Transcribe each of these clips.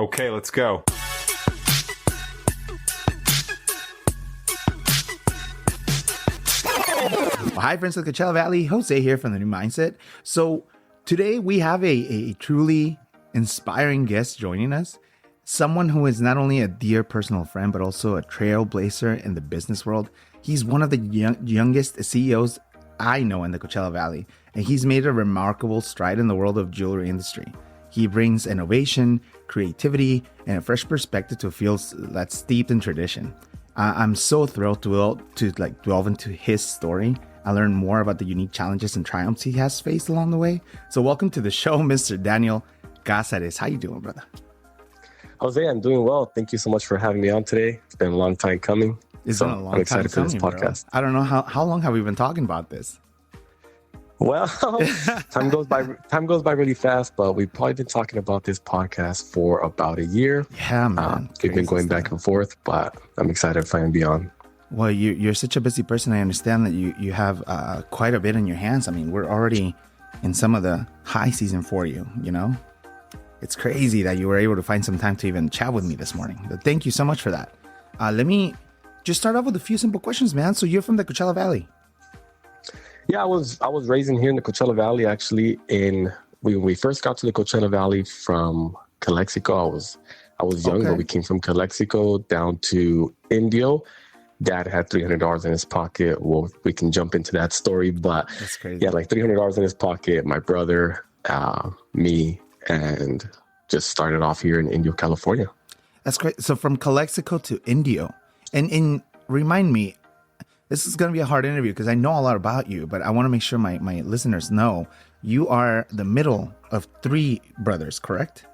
Okay, let's go. Hi, friends of the Coachella Valley. Jose here from The New Mindset. So today we have a truly inspiring guest joining us. Someone who is not only a dear personal friend, but also a trailblazer in the business world. He's one of the youngest CEOs I know in the Coachella Valley, and he's made a remarkable stride in the world of jewelry industry. He brings innovation, creativity, and a fresh perspective to fields that's steeped in tradition. I'm so thrilled to delve into his story. I learned more about the unique challenges and triumphs he has faced along the way. So welcome to the show, Mr. Daniel Cazares. How you doing, brother? Jose, I'm doing well. Thank you so much for having me on today. It's been a long time coming. It's been a long time coming, I'm excited for this podcast. Bro. I don't know how long have we been talking about this? Well, time goes by really fast, but we've probably been talking about this podcast for about a year. Yeah, man. We've been going back and forth, but I'm excited to finally be on. Well, you're such a busy person. I understand that you have quite a bit in your hands. I mean, we're already in some of the high season for you, you know? It's crazy that you were able to find some time to even chat with me this morning. But thank you so much for that. Let me just start off with a few simple questions, man. So you're from the Coachella Valley? Yeah, I was raised in here in the Coachella Valley, actually. When we first got to the Coachella Valley from Calexico, I was young, but we came from Calexico down to Indio. Dad had $300 in his pocket. Well, we can jump into that story, but that's crazy. Yeah, like $300 in his pocket. My brother, me, and just started off here in Indio, California. That's great. So from Calexico to Indio, and remind me, this is going to be a hard interview because I know a lot about you, but I want to make sure my listeners know you are the middle of three brothers, correct?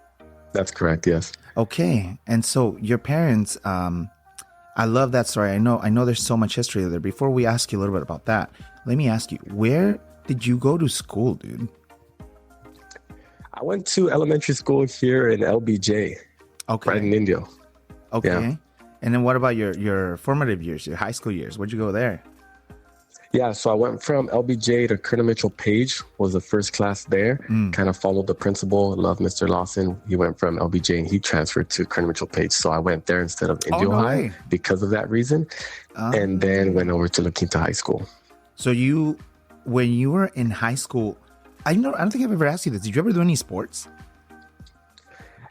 That's correct. Yes. Okay, and so your parents. I love that story. I know there's so much history there. Before we ask you a little bit about that, let me ask you, where did you go to school, dude? I went to elementary school here in LBJ, right in Indio. Okay. Yeah. And then what about your formative years, your high school years? Where'd you go there? Yeah, so I went from LBJ to Colonel Mitchell Page, was the first class there. Kind of followed the principal, loved Mr. Lawson. He went from LBJ and he transferred to Colonel Mitchell Page. So I went there instead of Indio High because of that reason. And then went over to La Quinta High School. So when you were in high school, I don't think I've ever asked you this. Did you ever do any sports?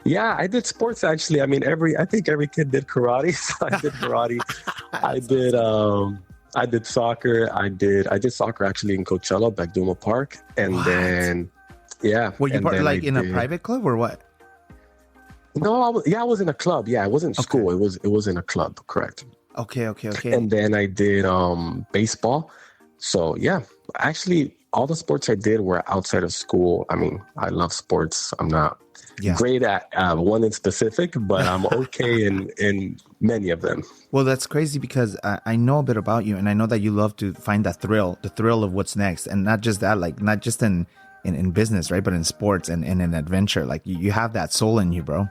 Yeah, I did sports actually. I mean, I think every kid did karate. So I did karate. I did soccer. I did soccer actually in Coachella, Bagduma Park. And then, yeah. Were you part in a private club or what? No, I was in a club. Yeah, it wasn't school. It was in a club, correct. Okay. And then I did baseball. So yeah, actually all the sports I did were outside of school. I mean, I love sports. I'm not great at one in specific, but I'm okay in many of them. Well, that's crazy because I know a bit about you, and I know that you love to find that the thrill of what's next, and not just that, like not just in business, right, but in sports and in adventure. Like you have that soul in you, bro.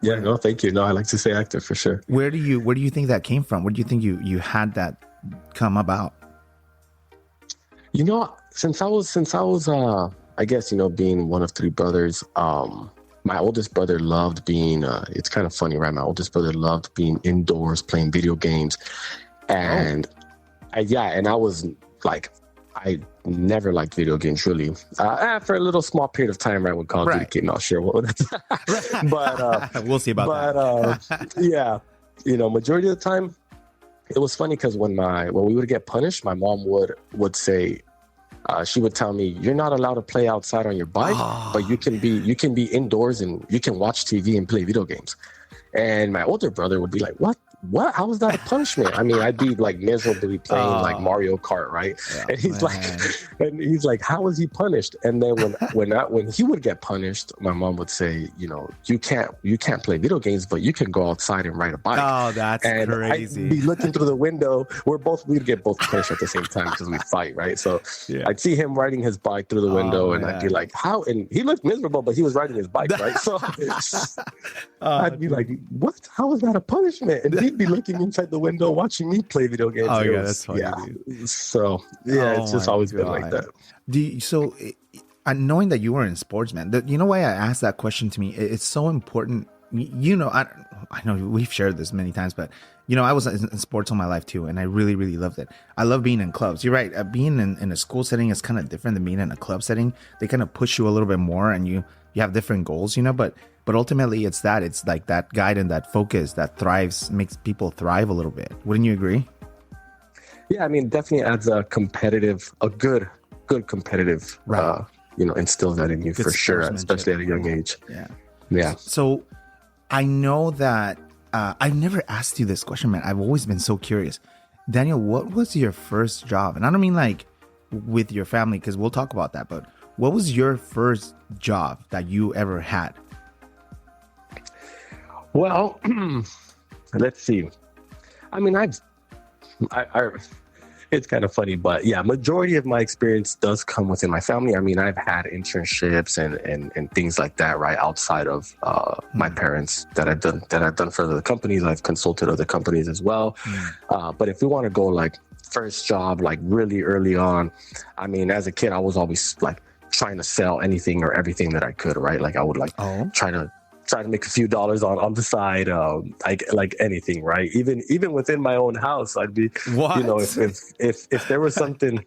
Yeah, no, thank you. No, I like to stay active for sure. Where do you think that came from? Where do you think you had that come about? You know, since I was I guess, being one of three brothers, my oldest brother loved being, it's kind of funny, right? My oldest brother loved being indoors, playing video games. And I was like, I never liked video games, really. For a little small period of time, right, when Call of Duty came out, sure. But we'll see about that. Yeah, majority of the time, it was funny because when we would get punished, my mom would say, she would tell me, "You're not allowed to play outside on your bike, but you can be indoors and you can watch TV and play video games." And my older brother would be like, "What? How is that a punishment?" I mean, I'd be like miserably playing like Mario Kart, right? Yeah, and he's like, "How is he punished?" And then when he would get punished, my mom would say, "You can't play video games, but you can go outside and ride a bike." Oh, that's crazy. I'd be looking through the window. We'd get both punished at the same time because we fight, right? So I'd see him riding his bike through the window, and I'd be like, "How?" And he looked miserable, but he was riding his bike, right? So I'd be like, "What? How is that a punishment?" And he'd be looking inside the window watching me play video games. That's funny. Yeah. Dude. So it's just always been like that. knowing that you were in sports, man, you know why I asked that question to me? It's so important. You know, I know we've shared this many times, but you know, I was in sports all my life too, and I really, really loved it. I love being in clubs. You're right. Being in a school setting is kind of different than being in a club setting. They kind of push you a little bit more, and you have different goals, you know. But ultimately, it's like that guide and that focus that makes people thrive a little bit. Wouldn't you agree? Yeah, I mean, definitely adds a good competitive, right. Instills that in you for sure, especially at a young age. Yeah. So I know that I've never asked you this question, man. I've always been so curious. Daniel, what was your first job? And I don't mean like with your family, because we'll talk about that, but what was your first job that you ever had? Well, let's see. I mean, it's kind of funny, but yeah, majority of my experience does come within my family. I mean, I've had internships and things like that, right, outside of my parents that I've done for other companies. I've consulted other companies as well. But if we want to go like first job, like really early on, I mean, as a kid, I was always like trying to sell anything or everything that I could, right? Like I would like try to make a few dollars on the side, like anything, right? Even within my own house, I'd be, what? You know, if there was something,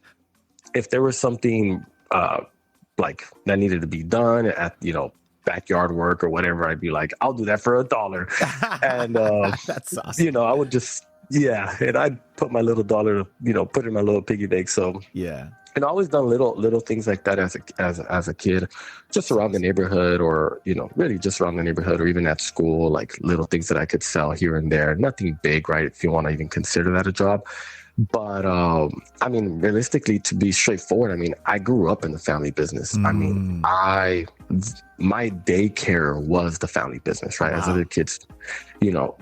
like that needed to be done at, you know, backyard work or whatever, I'd be like, I'll do that for $1. And, that's awesome. You know, I would just, and I'd put my little dollar, you know, put in my little piggy bank. So yeah. And I always done little things like that as a kid, just around the neighborhood, or, you know, really just around the neighborhood, or even at school, like little things that I could sell here and there. Nothing big, right? If you want to even consider that a job. But I mean, realistically, to be straightforward, I mean, I grew up in the family business. I mean, my daycare was the family business, right? Wow. As other kids, you know,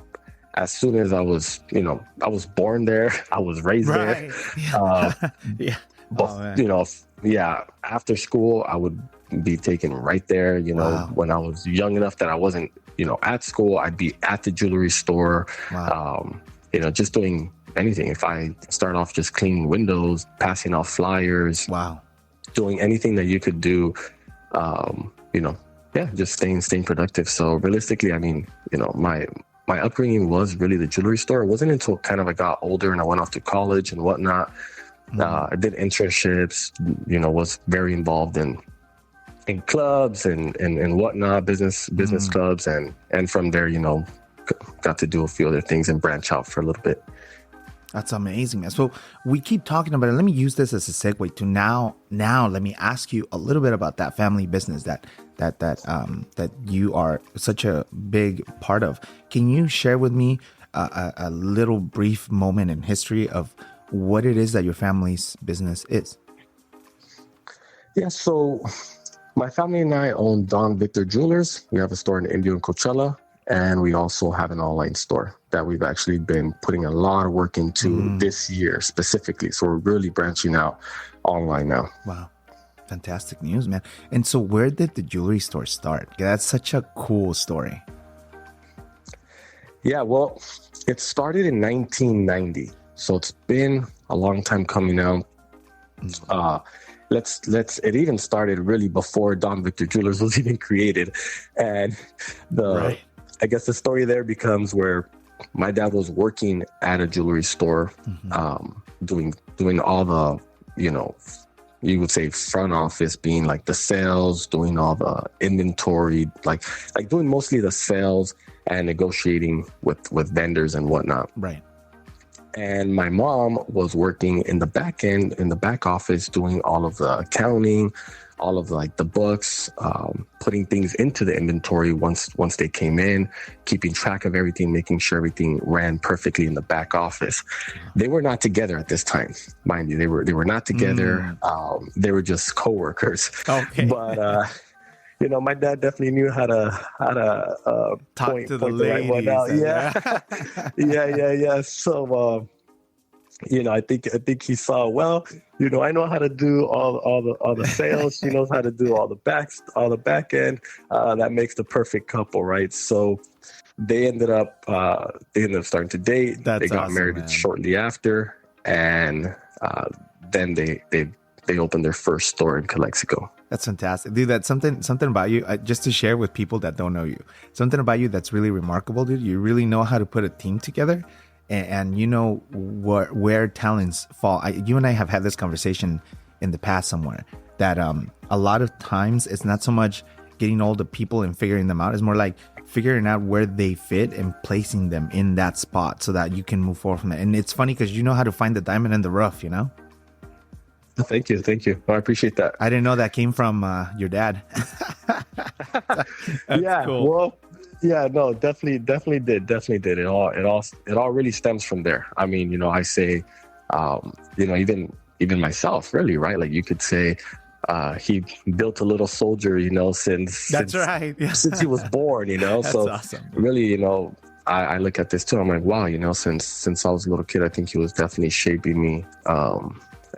as soon as I was born there, I was raised there. Yeah. But, you know, after school, I would be taken right there. You know, when I was young enough that I wasn't, you know, at school, I'd be at the jewelry store, you know, just doing anything. If I start off just cleaning windows, passing off flyers, doing anything that you could do, you know, just staying productive. So realistically, I mean, you know, my upbringing was really the jewelry store. It wasn't until kind of I got older and I went off to college and whatnot. I did internships, you know, was very involved in clubs and whatnot, business clubs. And from there, you know, got to do a few other things and branch out for a little bit. That's amazing, man. So we keep talking about it. Let me use this as a segue to now let me ask you a little bit about that family business that you are such a big part of. Can you share with me a little brief moment in history of what it is that your family's business is? Yeah, so my family and I own Don Victor Jewelers. We have a store in Indio and Coachella, and we also have an online store that we've actually been putting a lot of work into this year specifically. So we're really branching out online now. Wow. Fantastic news, man. And so where did the jewelry store start? That's such a cool story. Yeah, well, it started in 1990. So it's been a long time coming out. It even started really before Don Victor Jewelers was even created. And I guess the story there becomes where my dad was working at a jewelry store, doing all the, you know, you would say front office, being like the sales, doing all the inventory, like doing mostly the sales and negotiating with vendors and whatnot. Right. And my mom was working in the back end, in the back office, doing all of the accounting, all of like the books, putting things into the inventory once they came in, keeping track of everything, making sure everything ran perfectly in the back office. They were not together at this time, mind you. They were not together. They were just coworkers. Okay. But you know, my dad definitely knew how to talk point, to the ladies. Right out. Yeah. So, you know, I think he saw, well, you know, I know how to do all the sales. She knows how to do all the back end. That makes the perfect couple, right? So they ended up starting to date. That's they got awesome, married man. Shortly after, and then they they opened their first store in Calexico. That's fantastic, dude. That's something about you. Just to share with people that don't know you, something about you that's really remarkable, dude. You really know how to put a team together, and you know where talents fall. You and I have had this conversation in the past somewhere that a lot of times it's not so much getting all the people and figuring them out. It's more like figuring out where they fit and placing them in that spot so that you can move forward from it. And it's funny because you know how to find the diamond in the rough, you know? Thank you. I appreciate that. I didn't know that came from your dad. Yeah, cool. Well, yeah, no, definitely did. It all really stems from there. I mean, you know, I say, you know, even myself, really, right? Like you could say, he built a little soldier, you know, since right. Yeah. Since he was born, you know. That's so awesome. Really, you know, I look at this too. I'm like, wow, you know, since I was a little kid, I think he was definitely shaping me.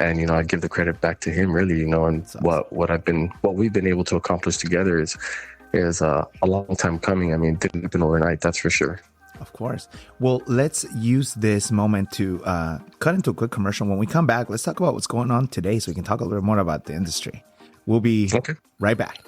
And you know, I give the credit back to him, really, you know, and awesome. what we've been able to accomplish together is a long time coming. I mean, it didn't happen overnight, that's for sure. Of course. Well, let's use this moment to cut into a quick commercial. When we come back, let's talk about what's going on today so we can talk a little bit more about the industry. We'll be right back.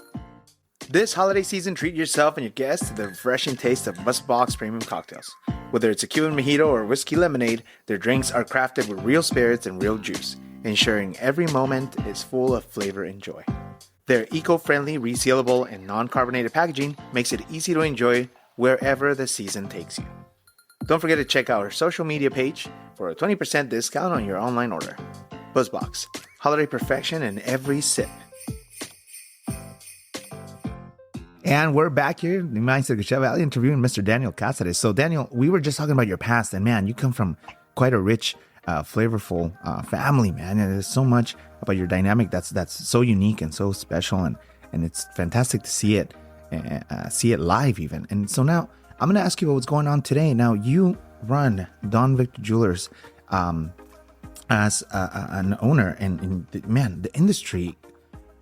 This holiday season, treat yourself and your guests to the refreshing taste of Mustbox premium cocktails. Whether it's a Cuban mojito or whiskey lemonade, their drinks are crafted with real spirits and real juice, ensuring every moment is full of flavor and joy. Their eco-friendly, resealable, and non-carbonated packaging makes it easy to enjoy wherever the season takes you. Don't forget to check out our social media page for a 20% discount on your online order. Buzzbox, holiday perfection in every sip. And we're back here in the Mindset Coachella Valley interviewing Mr. Daniel Cazares. So Daniel, we were just talking about your past, and man, you come from quite a rich, flavorful family, man. And there's so much about your dynamic that's so unique and so special, and it's fantastic to see it live even. And so now I'm going to ask you about what's going on today. Now you run Don Victor Jewelers as an owner, and the industry,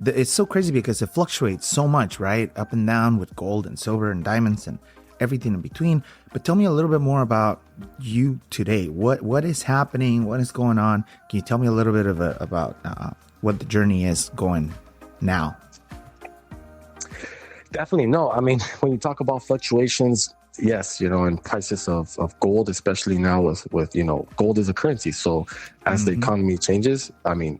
it's so crazy because it fluctuates so much, right? Up and down with gold and silver and diamonds and everything in between. But tell me a little bit more about you today. What is happening? What is going on? Can you tell me a little bit about what the journey is going now? Definitely. No, I mean, when you talk about fluctuations, yes, you know, and prices of gold, especially now with you know, gold is a currency. So as the economy changes, I mean,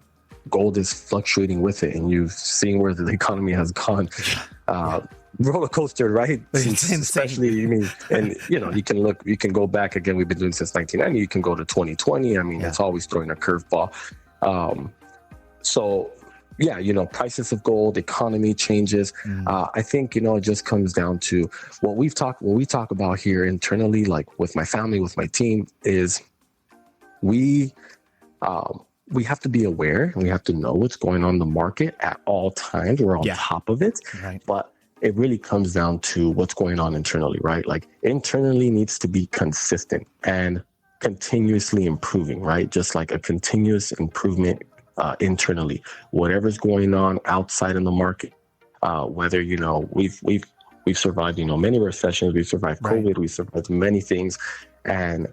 gold is fluctuating with it, and you've seen where the economy has gone. Roller coaster, right? It's insane. Especially, I mean, and you know, you can go back again. We've been doing since 1990. You can go to 2020. I mean, it's always throwing a curveball. So yeah, you know, prices of gold, economy changes. I think, you know, it just comes down to what we talk about here internally, like with my family, with my team, is we have to be aware, and we have to know what's going on in the market at all times. We're on top of it, right? But it really comes down to what's going on internally, right? Like internally needs to be consistent and continuously improving, right? Just like a continuous improvement internally. Whatever's going on outside in the market, whether, you know, we've survived, you know, many recessions, we've survived COVID, we've survived many things, and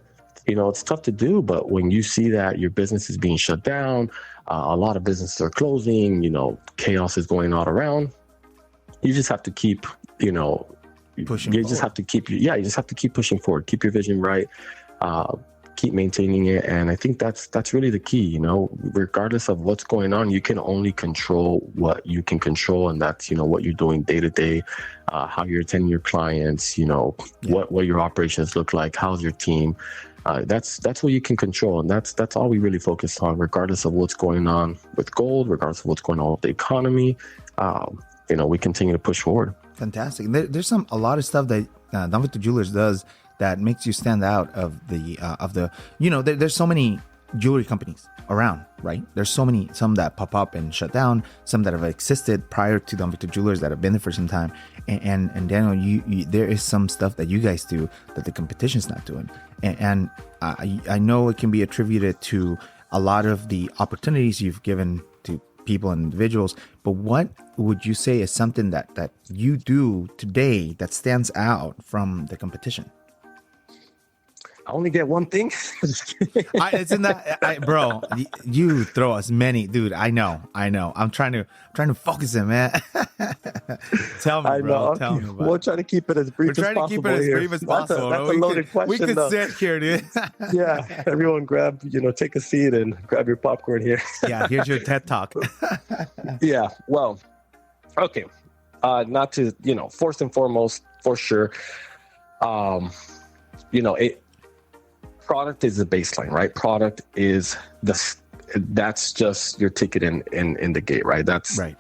you know, it's tough to do, but when you see that your business is being shut down, a lot of businesses are closing, you know, chaos is going all around, you just have to keep, you know, pushing you forward. just have to keep, you just have to keep pushing forward, keep your vision right, keep maintaining it. And I think that's really the key, you know, regardless of what's going on, you can only control what you can control. And that's, you know, what you're doing day to day, how you're attending your clients, you know, what your operations look like, how's your team. That's what you can control, and that's all we really focus on, regardless of what's going on with gold, regardless of what's going on with the economy. You know, we continue to push forward. Fantastic. There's a lot of stuff that Don Victor Jewelers does that makes you stand out of the you know, there's so many jewelry companies around, right? There's some that pop up and shut down, some that have existed prior to Don Victor Jewelers that have been there for some time, and Daniel, you there is some stuff that you guys do that the competition's not doing, and I know it can be attributed to a lot of the opportunities you've given to people and individuals, but what would you say is something that you do today that stands out from the competition? I only get one thing. It's in that, bro. You throw us many, dude. I know. I'm trying to focus him, man. Tell me, bro. Okay. Tell me. We'll try to keep it as brief as possible. We're trying to keep it as brief as possible. That's a loaded question. We could sit here, dude. Yeah, everyone grab, take a seat and grab your popcorn here. Yeah, here's your TED Talk. Yeah, well, okay. Not to, first and foremost, for sure, product is the baseline, right? Product is that's just your ticket in the gate, right? That's right.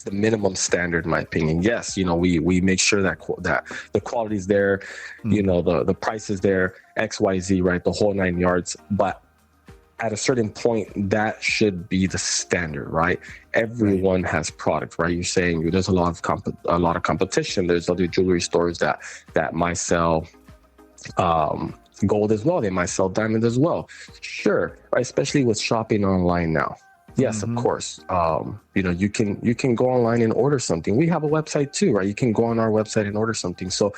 The minimum standard, in my opinion. Yes, we make sure that the quality is there, the price is there, XYZ, right? The whole 9 yards. But at a certain point, that should be the standard, right? Everyone has product, right? You're saying there's a lot of competition. There's other jewelry stores that might sell gold as well. They might sell diamond as well. Sure, right? Especially with shopping online now. Yes, of course. You can go online and order something. We have a website too, right? You can go on our website and order something. So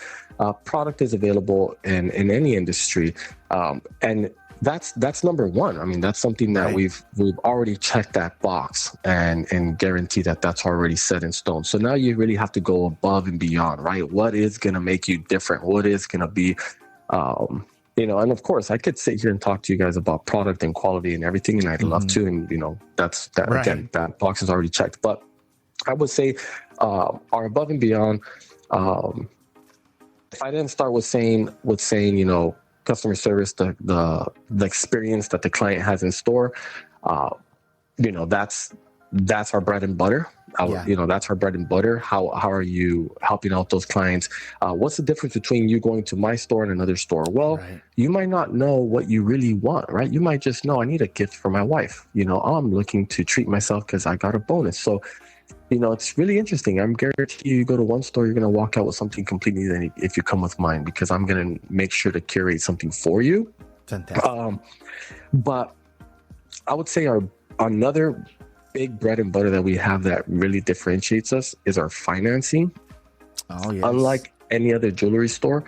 product is available in any industry. And that's number one. I mean, that's something that we've already checked that box and guarantee that that's already set in stone. So now you really have to go above and beyond, right? What is going to make you different? What is going to be, and of course I could sit here and talk to you guys about product and quality and everything, and I'd love to. And, again, that box is already checked. But I would say our above and beyond, if I didn't start with saying, customer service, the experience that the client has in store, that's our bread and butter. That's our bread and butter. How are you helping out those clients? What's the difference between you going to my store and another store? Well, you might not know what you really want, right? You might just know, I need a gift for my wife. I'm looking to treat myself because I got a bonus. So, it's really interesting. I'm guarantee you go to one store, you're going to walk out with something completely different if you come with mine, because I'm going to make sure to curate something for you. Fantastic. But I would say another big bread and butter that we have that really differentiates us is our financing. Oh, yes. Unlike any other jewelry store,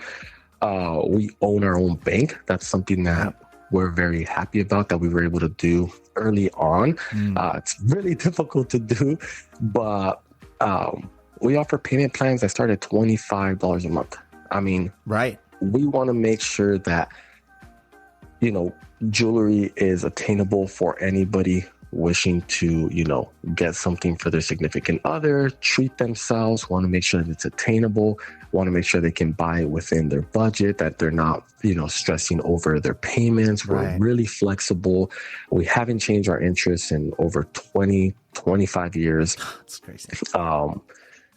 we own our own bank. That's something that we're very happy about, that we were able to do early on. It's really difficult to do, but we offer payment plans that start at $25 a month. I mean, we want to make sure that, jewelry is attainable for anybody wishing to, get something for their significant other, treat themselves, want to make sure that it's attainable, want to make sure they can buy it within their budget, that they're not, stressing over their payments. We're really flexible. We haven't changed our interests in over 25 years. That's crazy.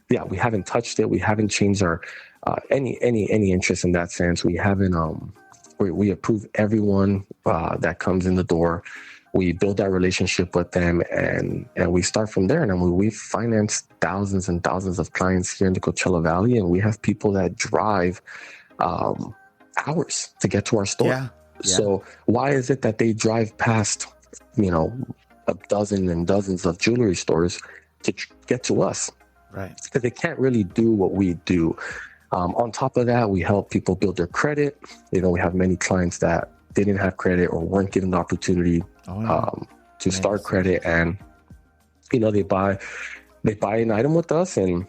We haven't touched it. We haven't changed our any interest in that sense. We haven't we approve everyone that comes in the door. We build that relationship with them, and we start from there. And we've financed thousands and thousands of clients here in the Coachella Valley, and we have people that drive hours to get to our store. Yeah. So why is it that they drive past, a dozen and dozens of jewelry stores to get to us? Right. It's because they can't really do what we do. On top of that, we help people build their credit. We have many clients that didn't have credit or weren't given the opportunity to start credit, and they buy an item with us, and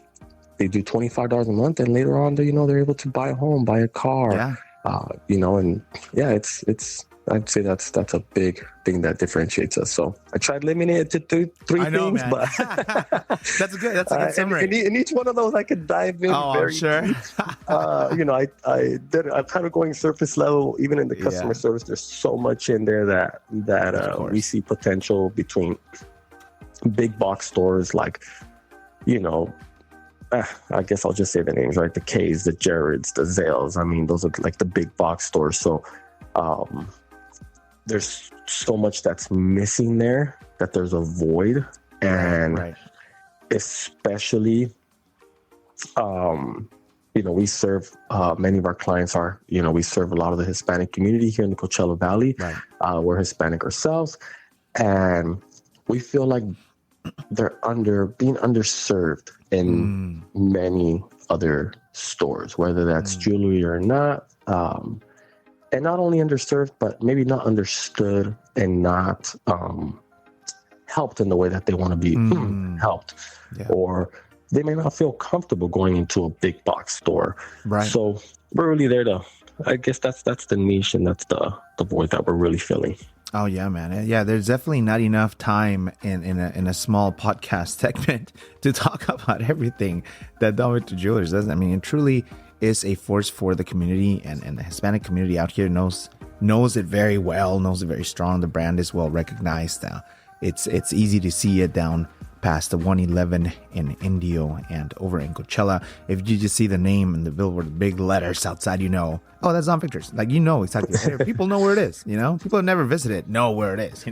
they do $25 a month, and later on, they're able to buy a home, buy a car. It's I'd say that's a big thing that differentiates us. So I tried limiting it to three things, man. But that's a good summary. In each one of those, I could dive in. I'm sure. I'm kind of going surface level. Even in the customer service, there's so much in there that we see potential between big box stores like, I guess I'll just say the names, right? The K's, the Jared's, the Zales. I mean, those are like the big box stores. So there's so much that's missing there, that there's a void. And especially, we serve, many of our clients are, we serve a lot of the Hispanic community here in the Coachella Valley. We're Hispanic ourselves. And we feel like they're being underserved in many other stores, whether that's jewelry or not. and not only underserved, but maybe not understood and not helped in the way that they want to be helped, or they may not feel comfortable going into a big box store. Right. So we're really there to, I guess that's the niche, and that's the void that we're really filling. Oh yeah, man. Yeah, there's definitely not enough time in a small podcast segment to talk about everything that Dom Victor Jewelers does. I mean, it truly is a force for the community, and the Hispanic community out here knows it very well, knows it very strong. The brand is well recognized. It's easy to see it down past the 111 in Indio and over in Coachella. If you just see the name and the billboard, big letters outside, oh, that's Dom Victor's. Like, exactly. People know where it is, People have never visited know where it is,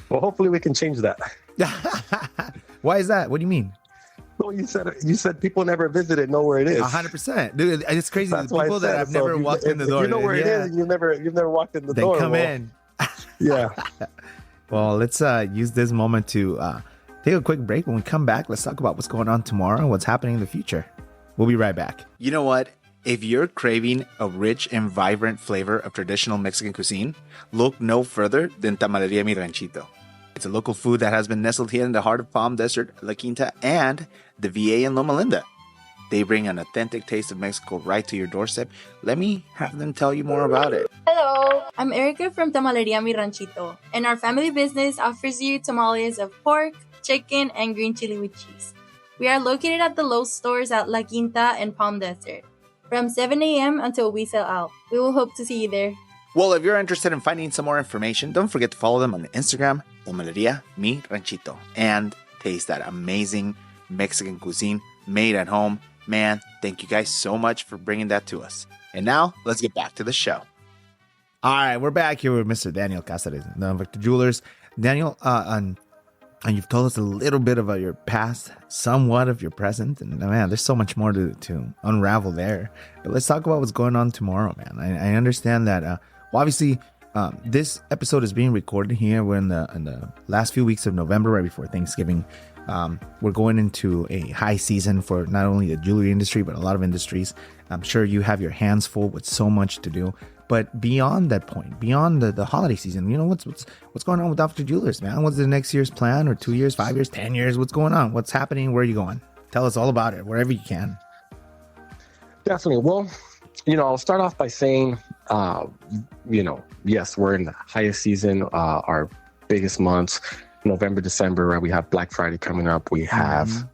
Well, hopefully we can change that. Why is that? What do you mean? Well, you said people never visited know where it is. 100%. Dude, it's crazy. The people that have never walked in the door. You know where it is, and you've never walked in the door. They come in. Yeah. Well, let's use this moment to take a quick break. When we come back, let's talk about what's going on tomorrow and what's happening in the future. We'll be right back. You know what? If you're craving a rich and vibrant flavor of traditional Mexican cuisine, look no further than Tamaleria Mi Ranchito. It's a local food that has been nestled here in the heart of Palm Desert, La Quinta, and the VA in Loma Linda. They bring an authentic taste of Mexico right to your doorstep. Let me have them tell you more about it. Hello, I'm Erica from Tamaleria Mi Ranchito, and our family business offers you tamales of pork, chicken, and green chili with cheese. We are located at the Lowe's stores at La Quinta and Palm Desert, from 7 a.m. until we sell out. We will hope to see you there. Well, if you're interested in finding some more information, don't forget to follow them on Instagram, Tamaleria Mi Ranchito, and taste that amazing Mexican cuisine made at home. Man, thank you guys so much for bringing that to us. And now, let's get back to the show. All right, we're back here with Mr. Daniel Cazares, Daniel Victor Jewelers. Daniel, and you've told us a little bit about your past, somewhat of your present, and man, there's so much more to unravel there. But let's talk about what's going on tomorrow, man. I understand that, well, obviously, this episode is being recorded here. We're in the last few weeks of November, right before Thanksgiving. We're going into a high season for not only the jewelry industry, but a lot of industries. I'm sure you have your hands full with so much to do. But beyond that point, beyond the holiday season, what's going on with Dr. Jewelers, man? What's the next year's plan, or 2 years, 5 years, 10 years? What's going on? What's happening? Where are you going? Tell us all about it, wherever you can. Definitely. Well, I'll start off by saying, yes, we're in the highest season, our biggest months. November, December, right? We have Black Friday coming up. We have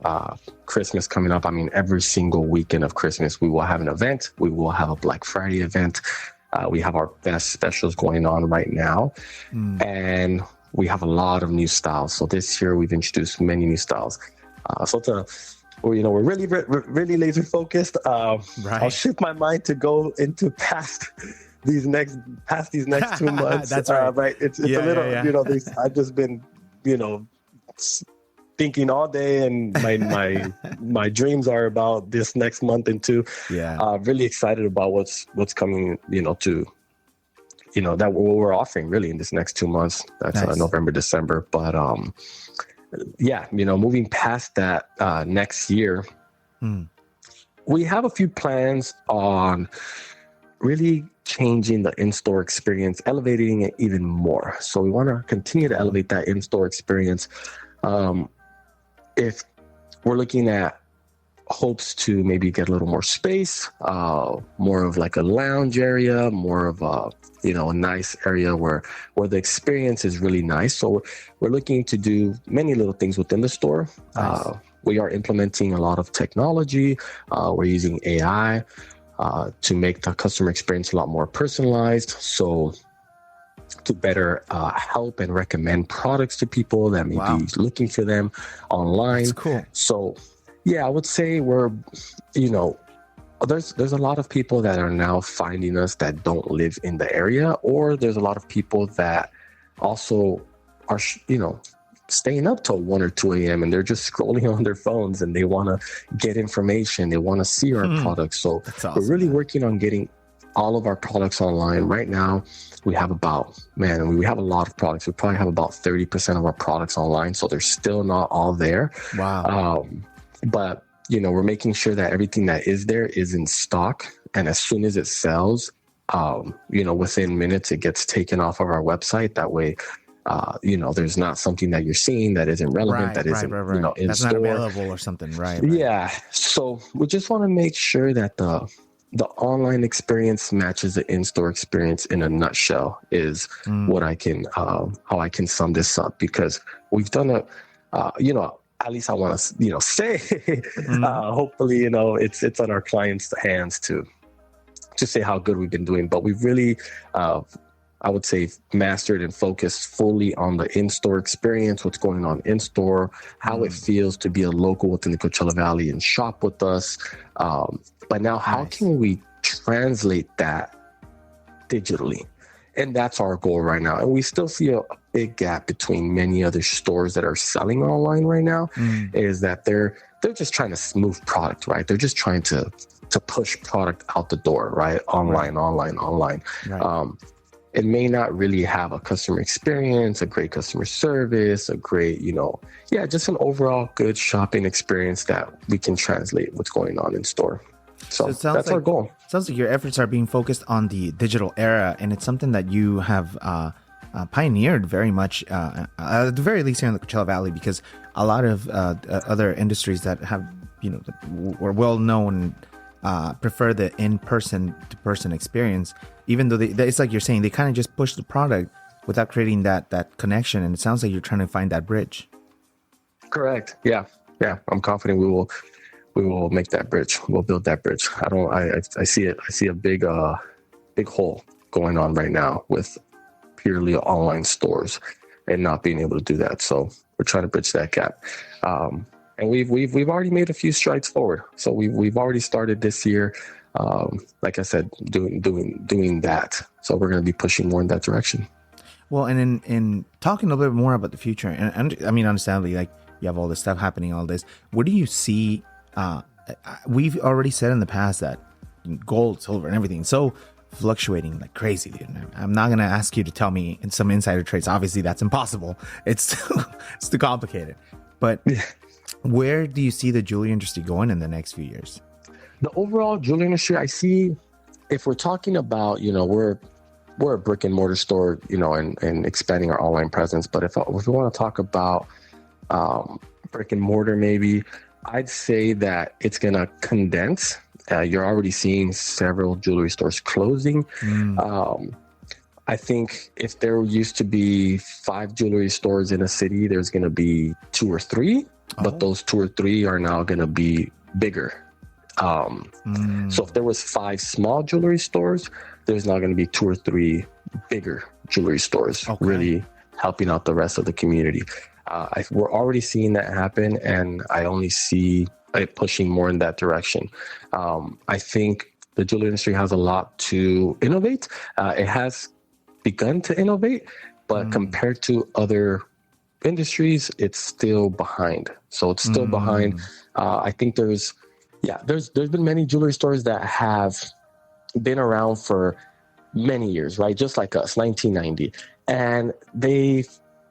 Christmas coming up. I mean, every single weekend of Christmas, we will have an event. We will have a Black Friday event. We have our best specials going on right now. And we have a lot of new styles. So this year, we've introduced many new styles. We're really laser focused. Right. I'll shift my mind to go into past these next 2 months. That's right. Right. It's a little, I've just been, thinking all day, and my dreams are about this next month and two. Yeah. Really excited about what's coming, that what we're offering really in this next 2 months. That's Nice. November, December. But moving past that next year, we have a few plans on really changing the in-store experience, elevating it even more. So we want to continue to elevate that in-store experience. If we're looking at hopes to maybe get a little more space, more of like a lounge area, more of a nice area where the experience is really nice. So we're looking to do many little things within the store. Nice. We are implementing a lot of technology. We're using AI to make the customer experience a lot more personalized. So to better help and recommend products to people that may be looking for them online. That's cool. So yeah, I would say there's a lot of people that are now finding us that don't live in the area, or there's a lot of people that also are, staying up till 1 or 2 a.m. and they're just scrolling on their phones and they want to get information. They want to see our products. So That's we're really working on getting all of our products online. Right now, we have we have a lot of products. We probably have about 30% of our products online. So they're still not all there. Wow. But, we're making sure that everything that is there is in stock. And as soon as it sells, within minutes, it gets taken off of our website. That way, there's not something that you're seeing that isn't relevant, that isn't, in that's store. not available or something. Right. Yeah. So we just want to make sure that the online experience matches the in-store experience in a nutshell is what I can, how I can sum this up, because we've done at least I want to, say, hopefully, it's on our clients' hands to say how good we've been doing, but we've really, I would say, mastered and focused fully on the in-store experience, what's going on in-store, how it feels to be a local within the Coachella Valley and shop with us. But now how can we translate that digitally? And that's our goal right now. And we still see a big gap between many other stores that are selling online right now, is that they're just trying to move product, right? They're just trying to push product out the door, right? Online. Right. It may not really have a customer experience, a great customer service, a great, just an overall good shopping experience that we can translate what's going on in store. So that's our goal. Sounds like your efforts are being focused on the digital era, and it's something that you have pioneered very much, at the very least here in the Coachella Valley, because a lot of other industries that have, were well known, prefer the in-person to person experience, even though it's like you're saying, they kind of just push the product without creating that connection. And it sounds like you're trying to find that bridge. Correct. Yeah. I'm confident we will make that bridge. We'll build that bridge. I see it. I see a big hole going on right now with purely online stores and not being able to do that. So we're trying to bridge that gap. And we've already made a few strides forward. So we've already started this year, like I said, doing that. So we're going to be pushing more in that direction. Well, and in talking a little bit more about the future, and I mean, understandably, like you have all this stuff happening, all this. What do you see? We've already said in the past that gold, silver, and everything so fluctuating like crazy, dude. I'm not going to ask you to tell me in some insider trades. Obviously, that's impossible. It's too complicated. But where do you see the jewelry industry going in the next few years? The overall jewelry industry, I see, if we're talking about, we're a brick and mortar store, and expanding our online presence. But if we want to talk about brick and mortar, maybe I'd say that it's going to condense. You're already seeing several jewelry stores closing. I think if there used to be 5 jewelry stores in a city, there's going to be 2 or 3. But those 2 or 3 are now going to be bigger. So if there was 5 small jewelry stores, there's now going to be 2 or 3 bigger jewelry stores, really helping out the rest of the community. We're already seeing that happen, and I only see it pushing more in that direction. I think the jewelry industry has a lot to innovate. It has begun to innovate, but compared to other industries, it's still behind. So it's still behind. I think there's been many jewelry stores that have been around for many years, right? Just like us, 1990. And they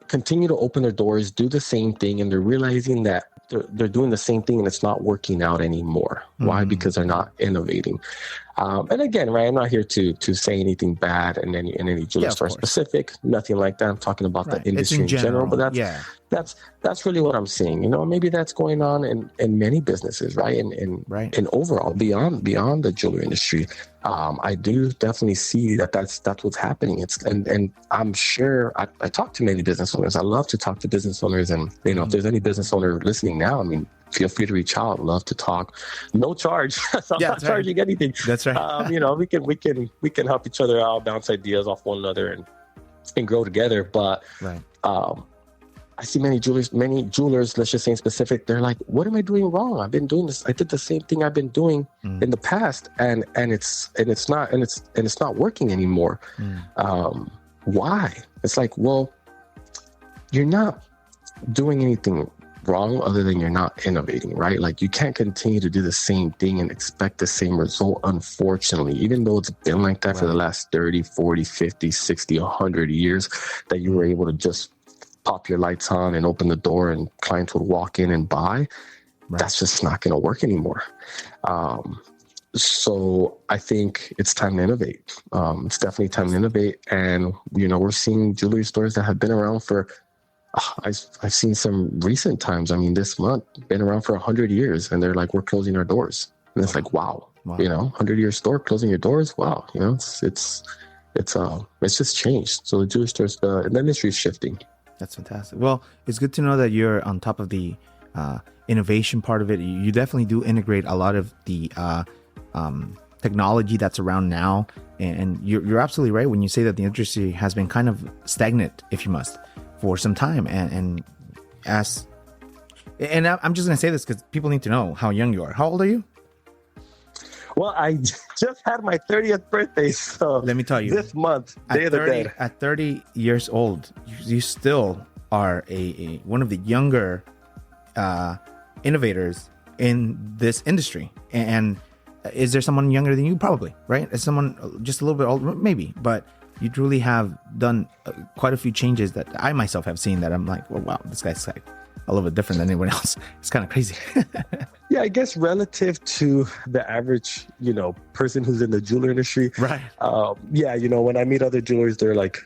continue to open their doors, do the same thing, and they're realizing that they're doing the same thing and it's not working out anymore. Why? Because they're not innovating. And again, right, I'm not here to say anything bad in any jewelry store specific, nothing like that. I'm talking about the industry in general, but that's really what I'm seeing. Maybe that's going on in many businesses, right? And overall, beyond the jewelry industry, I do definitely see that's what's happening. And I'm sure I talk to many business owners. I love to talk to business owners, and if there's any business owner listening now, I mean, feel free to reach out. Love to talk. No charge. So I'm not charging anything. That's right. We can help each other out, bounce ideas off one another, and grow together. But I see many jewelers, let's just say in specific, they're like, what am I doing wrong? I've been doing this. I did the same thing I've been doing in the past, and it's not working anymore. Why? It's like, well, you're not doing anything wrong other than you're not innovating, right? Like, you can't continue to do the same thing and expect the same result, unfortunately, even though it's been like that for the last 30, 40, 50, 60, 100 years, that you were able to just pop your lights on and open the door and clients would walk in and buy. that's just not going to work anymore. So I think it's time to innovate. It's definitely time to innovate. And, we're seeing jewelry stores that have been around for, I've seen some recent times. I mean, this month, been around for 100 years, and they're like, we're closing our doors. And it's like, wow. 100-year store closing your doors. Wow. It's just changed. So the jewelry stores, the industry is shifting. That's fantastic. Well, it's good to know that you're on top of the innovation part of it. You definitely do integrate a lot of the technology that's around now, and you're absolutely right when you say that the industry has been kind of stagnant, if you must, for some time. And I'm just going to say this because people need to know how young you are. How old are you? Well, I just had my 30th birthday, so let me tell you, this month, Day of the Dead. At 30 years old, you still are a one of the younger innovators in this industry. And is there someone younger than you? Probably, right? Is someone just a little bit older? Maybe, but you truly have done quite a few changes that I myself have seen that I'm like, well, wow, this guy's like a little bit different than anyone else. It's kind of crazy. Yeah, I guess relative to the average, person who's in the jewelry industry. Right. When I meet other jewelers, they're like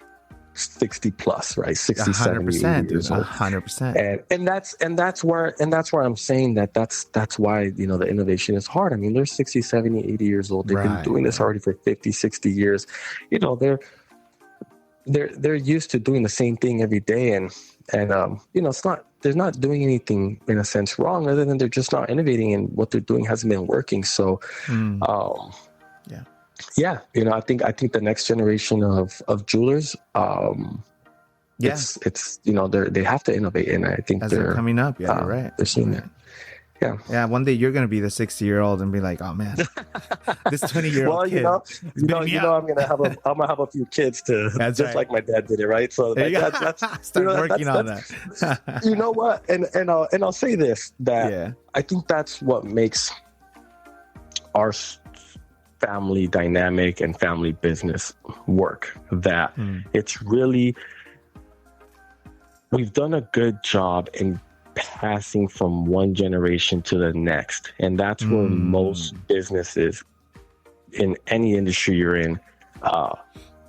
60 plus, right? 60, 70 years old. 100%. And that's where I'm saying that's why, the innovation is hard. I mean, they're 60, 70, 80 years old. They've been doing this already for 50, 60 years. They're used to doing the same thing every day. And they're not doing anything in a sense wrong, other than they're just not innovating, and what they're doing hasn't been working. So, I think the next generation of jewelers, it's they have to innovate, and I think they're coming up. Yeah, you're right. They're seeing that. Yeah. One day you're gonna be the 60-year-old and be like, oh man, this 20-year-old kid. I'm gonna have a few kids to like my dad did it, right? So start working on that. You know what? And I'll say this, that I think that's what makes our family dynamic and family business work. That it's really, we've done a good job in passing from one generation to the next, and that's where most businesses in any industry you're in,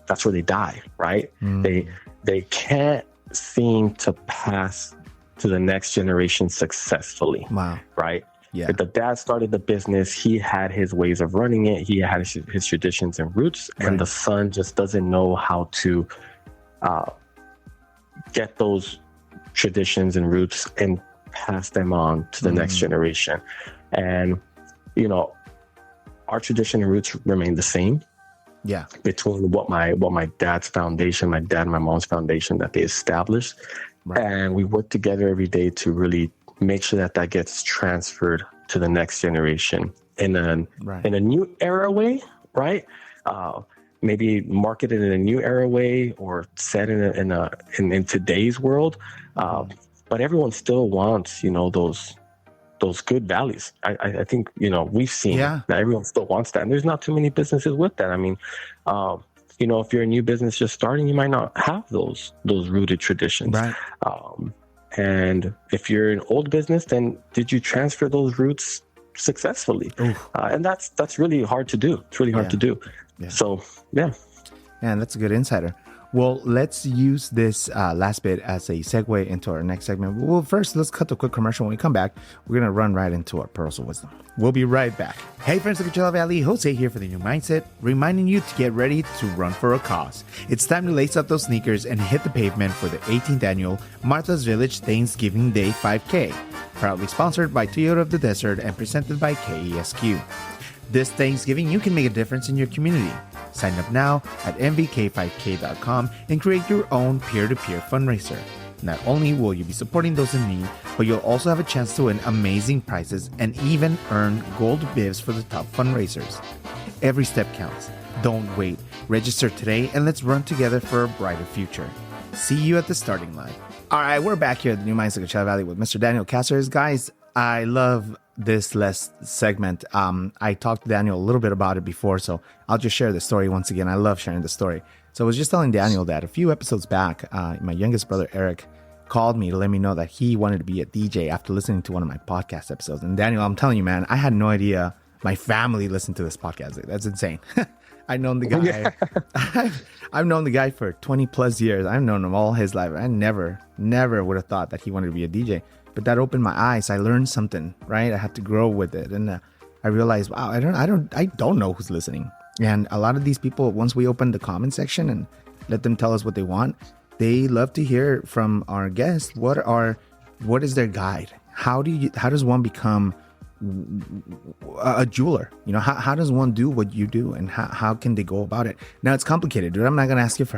that's where they die, right? They can't seem to pass to the next generation successfully. Wow. Right? Yeah. If the dad started the business, he had his ways of running it, he had his traditions and roots, and the son just doesn't know how to get those traditions and roots and pass them on to the next generation. And our tradition and roots remain the same. Yeah. Between what my dad's foundation, my dad and my mom's foundation that they established. Right. And we work together every day to really make sure that gets transferred to the next generation in a new era way, right? Maybe marketed in a new era way, or set in today's world. But everyone still wants, those good values. I think, we've seen that everyone still wants that. And there's not too many businesses with that. I mean, if you're a new business just starting, you might not have those rooted traditions. Right. And if you're an old business, then did you transfer those roots successfully? And that's really hard to do. It's really hard to do. Yeah. So, yeah. And that's a good insider. Well, let's use this last bit as a segue into our next segment. Well, first, let's cut the quick commercial. When we come back, we're going to run right into our pearls of wisdom. We'll be right back. Hey, friends of Coachella Valley, Jose here for the New Mindset, reminding you to get ready to run for a cause. It's time to lace up those sneakers and hit the pavement for the 18th annual Martha's Village Thanksgiving Day 5K, proudly sponsored by Toyota of the Desert and presented by KESQ. This Thanksgiving, you can make a difference in your community. Sign up now at mvk5k.com and create your own peer-to-peer fundraiser. Not only will you be supporting those in need, but you'll also have a chance to win amazing prizes and even earn gold bibs for the top fundraisers. Every step counts. Don't wait. Register today and let's run together for a brighter future. See you at the starting line. All right, we're back here at the New Mindset Coachella Valley with Mr. Daniel Cazares. Guys, I love this last segment. I talked to Daniel a little bit about it before, so I'll just share the story once again. I love sharing the story. So I was just telling Daniel that a few episodes back, my youngest brother, Eric, called me to let me know that he wanted to be a DJ after listening to one of my podcast episodes. And Daniel, I'm telling you, man, I had no idea my family listened to this podcast. That's insane. I've known the guy. I've known the guy for 20 plus years. I've known him all his life. I never would have thought that he wanted to be a DJ. But that opened my eyes. I learned something, right? I had to grow with it, and I realized, wow, I don't know who's listening. And a lot of these people, once we open the comment section and let them tell us what they want, they love to hear from our guests. What is their guide? How does one become a jeweler? You know, how does one do what you do, and how can they go about it? Now it's complicated, dude. I'm not gonna ask you for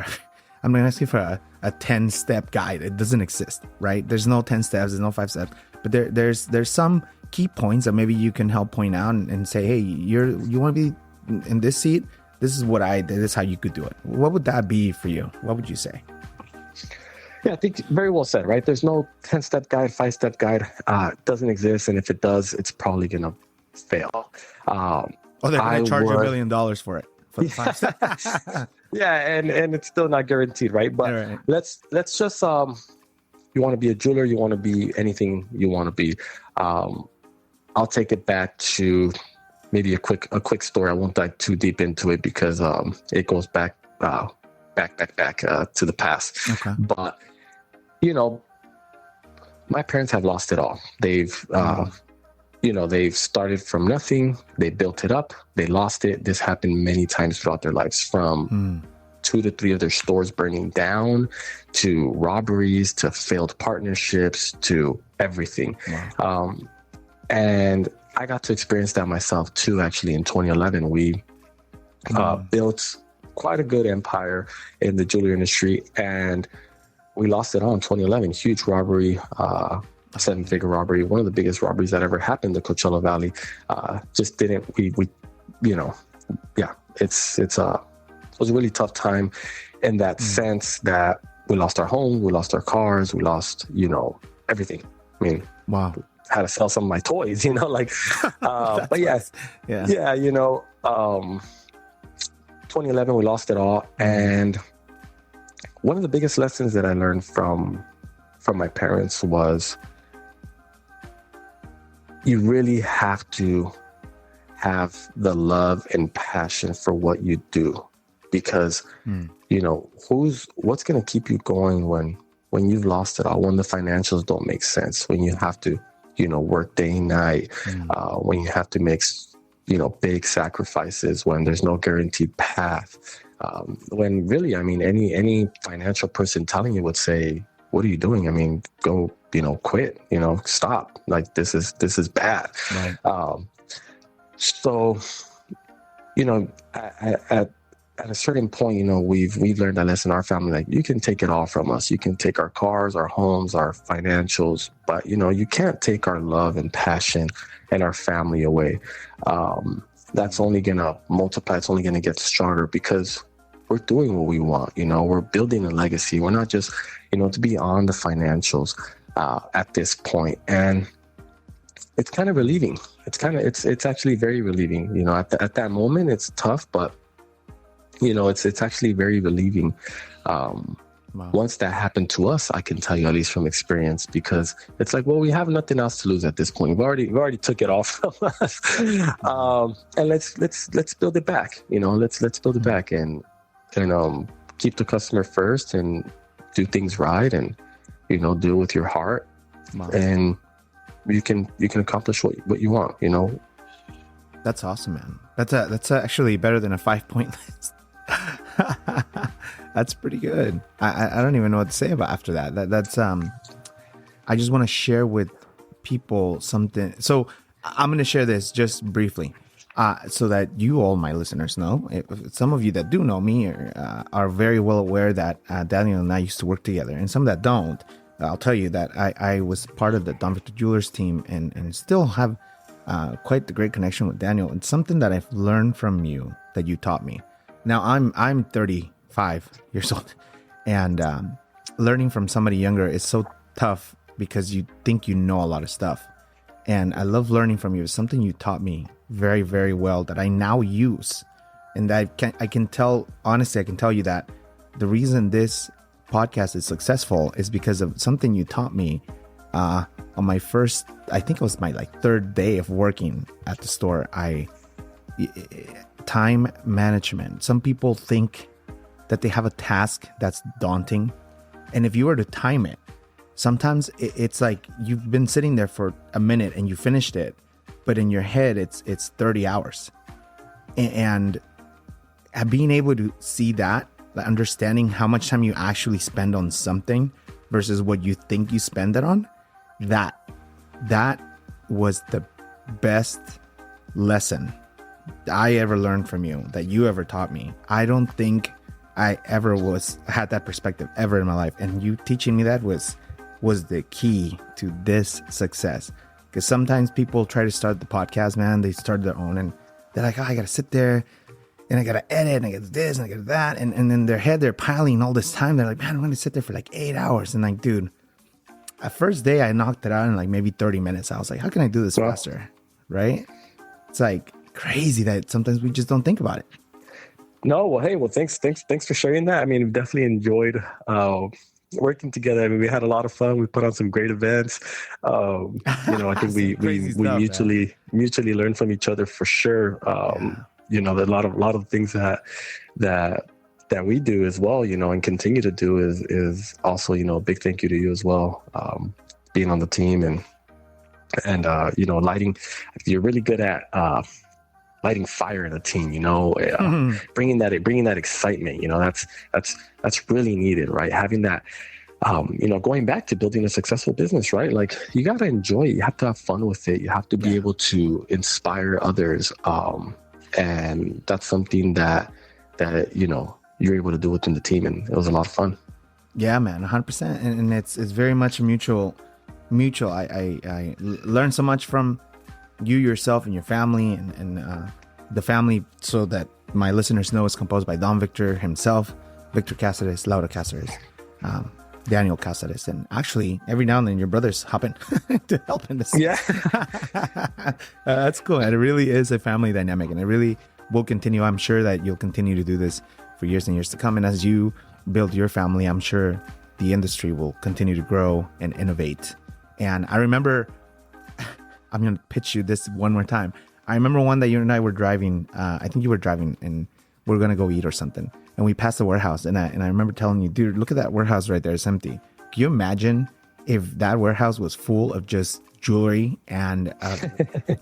a 10-step guide. It doesn't exist, right? There's no 10 steps, there's no 5 steps, but there's some key points that maybe you can help point out and say, hey, you want to be in this seat, this is what I did, this is how you could do it. What would that be for you? What would you say? Yeah, I think very well said, right? There's no 10-step guide, 5-step guide. It doesn't exist. And if it does, it's probably going to fail. They're going to charge you $1 million for it. For the 5 steps. Yeah, and it's still not guaranteed, right? But right. let's just, you want to be a jeweler, you want to be anything you want to be. I'll take it back to maybe a quick story. I won't dive too deep into it because it goes back to the past. Okay. But you know, my parents have lost it all. They've they've started from nothing. They built it up. They lost it. This happened many times throughout their lives, from 2 to 3 of their stores burning down, to robberies, to failed partnerships, to everything. Wow. And I got to experience that myself too. Actually, in 2011, we built quite a good empire in the jewelry industry, and we lost it all in 2011. Huge robbery, a 7-figure robbery, one of the biggest robberies that ever happened in the Coachella Valley. Just didn't it was a really tough time in that sense that we lost our home, we lost our cars, we lost everything. I mean, wow. Had to sell some of my toys, but yeah, 2011, we lost it all. And one of the biggest lessons that I learned from my parents was you really have to have the love and passion for what you do, because what's going to keep you going when you've lost it all, when the financials don't make sense, when you have to work day and night, when you have to make big sacrifices, when there's no guaranteed path, when really, I mean, any financial person telling you would say, what are you doing? I mean, go, quit, stop. Like, this is bad. Right. So, at a certain point, we've learned that lesson in our family. Like, you can take it all from us. You can take our cars, our homes, our financials, but you can't take our love and passion and our family away. That's only gonna multiply. It's only gonna get stronger because we're doing what we want. We're building a legacy. We're not just to be on the financials at this point. And it's kind of relieving. It's actually very relieving. At that moment, it's tough, but it's actually very relieving. Wow. Once that happened to us, I can tell you, at least from experience, because it's like, well, we have nothing else to lose at this point. We've already took it off from us, and let's build it back. Let's build it back and keep the customer first and do things right, and do it with your heart. Wow. And you can accomplish what you want. That's awesome, man. That's actually better than a 5-point list. That's pretty good. I don't even know what to say about after that. That's I just want to share with people something. So I'm going to share this just briefly, so that you all, my listeners, know. Some of you that do know me are very well aware that Daniel and I used to work together, and some that don't, I'll tell you that I was part of the Don Victor Jewelers team, and still have quite the great connection with Daniel. It's something that I've learned from you that you taught me. Now I'm 35 years old, and learning from somebody younger is so tough because you think you know a lot of stuff. And I love learning from you. It's something you taught me very, very well that I now use. And I can tell, honestly, I can tell you that the reason this podcast is successful is because of something you taught me on my first, I think it was my like third day of working at the store. Time management. Some people think that they have a task that's daunting. And if you were to time it, sometimes it's like you've been sitting there for a minute and you finished it, but in your head, it's 30 hours. And being able to see that, understanding how much time you actually spend on something versus what you think you spend it on, that was the best lesson I ever learned from you, that you ever taught me. I don't think I ever had that perspective ever in my life. And you teaching me that was the key to this success. Because sometimes people try to start the podcast, man, they start their own and they're like, oh, I got to sit there and I got to edit and I got to this and I got to that. And in their head, they're piling all this time. They're like, man, I'm going to sit there for like 8 hours. And like, dude, at first day, I knocked it out in like maybe 30 minutes. I was like, how can I do this faster? Right? It's like crazy that sometimes we just don't think about it. No, well, hey, well, thanks for sharing that. I mean, we've definitely enjoyed working together. I mean, we had a lot of fun. We put on some great events. I think we mutually learned from each other for sure. There are a lot of things that we do as well, and continue to do is also, a big thank you to you as well. Being on the team and lighting. You're really good at lighting fire in a team, bringing that excitement, that's really needed, right? Having that, going back to building a successful business, right? Like you got to enjoy it. You have to have fun with it. You have to be able to inspire others. And that's something that, you're able to do within the team. And it was a lot of fun. Yeah, man, 100%. And it's very much mutual. I learned so much from you yourself and your family and the family, so that my listeners know, it's composed by Don Victor himself, Victor Cazares, Laura Cazares, Daniel Cazares, and actually every now and then your brothers hop in to help in this. Yeah. That's cool. And it really is a family dynamic, and it really will continue. I'm sure that you'll continue to do this for years and years to come. And as you build your family, I'm sure the industry will continue to grow and innovate. And I remember, I'm going to pitch you this one more time. I remember one that you and I were driving. I think you were driving and we were going to go eat or something. And we passed the warehouse. And I remember telling you, dude, look at that warehouse right there. It's empty. Can you imagine if that warehouse was full of just jewelry and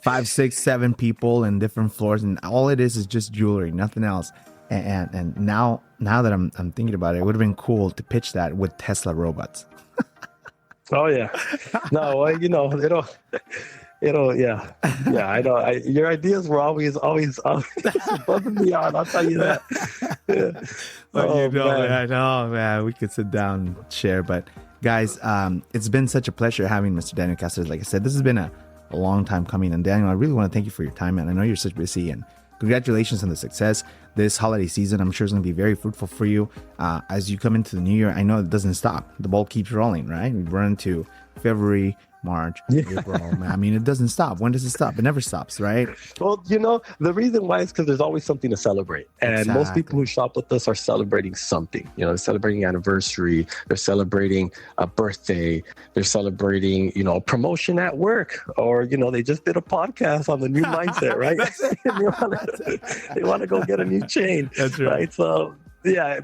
5, 6, 7 people in different floors, and all it is just jewelry, nothing else. And now that I'm thinking about it, it would have been cool to pitch that with Tesla robots. Oh yeah, no, yeah. I know. Your ideas were always above and beyond. I'll tell you that. Yeah. Man, we could sit down and share. But guys, it's been such a pleasure having Mr. Daniel Cazares. Like I said, this has been a long time coming. And Daniel, I really want to thank you for your time, man. I know you're such busy, and congratulations on the success. This holiday season, I'm sure, is going to be very fruitful for you. As you come into the new year, I know it doesn't stop. The ball keeps rolling, right? We run into February, March, April. I mean, it doesn't stop. When does it stop? It never stops, right? Well, the reason why is because there's always something to celebrate. And most people who shop with us are celebrating something. They're celebrating an anniversary. They're celebrating a birthday. They're celebrating, a promotion at work. Or, they just did a podcast on the new mindset, right? They want to go get a new chain. That's right. So, yeah.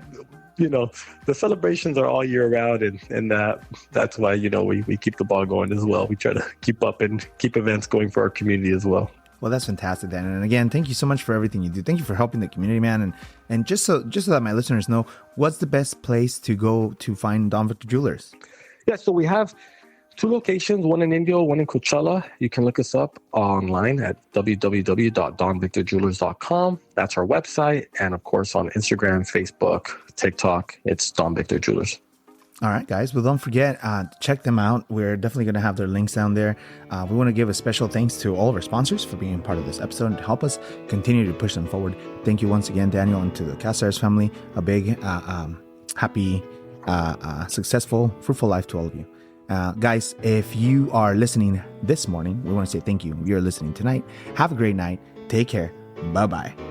The celebrations are all year round, and that's why, we keep the ball going as well. We try to keep up and keep events going for our community as well. Well, that's fantastic, Dan. And again, thank you so much for everything you do. Thank you for helping the community, man. And just so that my listeners know, what's the best place to go to find Don Victor Jewelers? Yeah, so we have 2 locations, one in Indio, one in Coachella. You can look us up online at www.donvictorjewelers.com. That's our website. And of course, on Instagram, Facebook, TikTok, it's Don Victor Jewelers. All right, guys. Well, don't forget, check them out. We're definitely going to have their links down there. We want to give a special thanks to all of our sponsors for being part of this episode and to help us continue to push them forward. Thank you once again, Daniel, and to the Cazares family. A big, happy, successful, fruitful life to all of you. Guys, if you are listening this morning, we want to say thank you. You're listening tonight. Have a great night. Take care. Bye-bye.